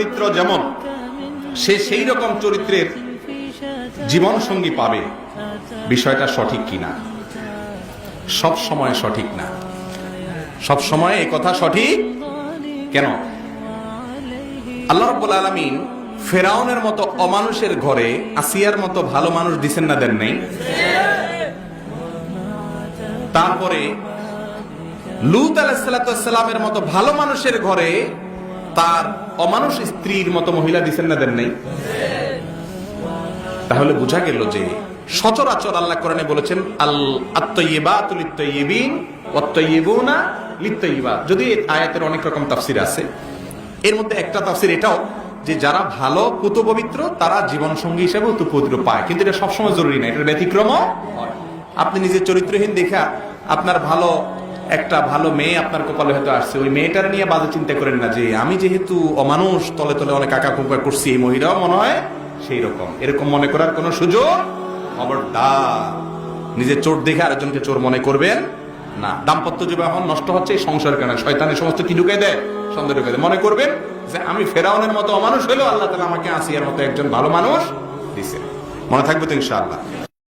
চরিত্র যেমন, সে সেই রকম চরিত্রের জীবন সঙ্গী পাবে, বিষয়টা সঠিক কিনা? সব সময় সঠিক না। সব সময় এই কথা সঠিক কেন? আল্লাহ রাব্বুল আলামিন ফেরাউনের মতো অমানুষের ঘরে আসিয়ার মতো ভালো মানুষ দিছেন না, দেন নাই? তারপরে লূত আলাইহিস সালামের মতো ভালো মানুষের ঘরে তার অমানুষ স্ত্রীর মতো মহিলা দিছেন না, দেন নাই? তাহলে বোঝা গেল যে সচরাচর আল্লাহ কোরআনে বলেছেন আত-তাইয়্যিবাতু লিত-তাইয়্যিবিন ওয়াত-তাইয়্যিবুনা লিত-তাইয়্যিবাত। যদি এই আয়াতের অনেক রকম তাফসীর আছে, এর মধ্যে একটা তাফসীর এটাও যে যারা ভালো পুত পবিত্র তারা জীবন সঙ্গী হিসেবে পুত পবিত্র পায়, কিন্তু এটা সবসময় জরুরি না, এটার ব্যতিক্রমও হয়। আপনি নিজের চরিত্রহীন দেখা আপনার ভালো একটা ভালো মেয়ে আপনার কপালে হয়তো আসছে, ওই মেয়েটার নিয়ে বাজে চিন্তা করেন না যে আমি যেহেতু অমানুষ তলে তলে অনেক আঁকা কুকা করছি, এই মহিলাও মনে হয় সেই রকম। এরকম মনে করার কোন সুযোগ খবরদার। নিজের চোর দেখে আরেকজনকে চোর মনে করবেন না। দাম্পত্য জীবন নষ্ট হচ্ছে এই সংসার কারণে, শয়তানের সমস্ত কি ঢুকে দেয়, সন্দেহ ঢুকে দেয়। মনে করবেন যে আমি ফেরাউনের মতো অমানুষ হলেও আল্লাহ তাআলা আমাকে আসিয়ার মতো একজন ভালো মানুষ দিছে। মনে থাকবে তো ইনশাআল্লাহ।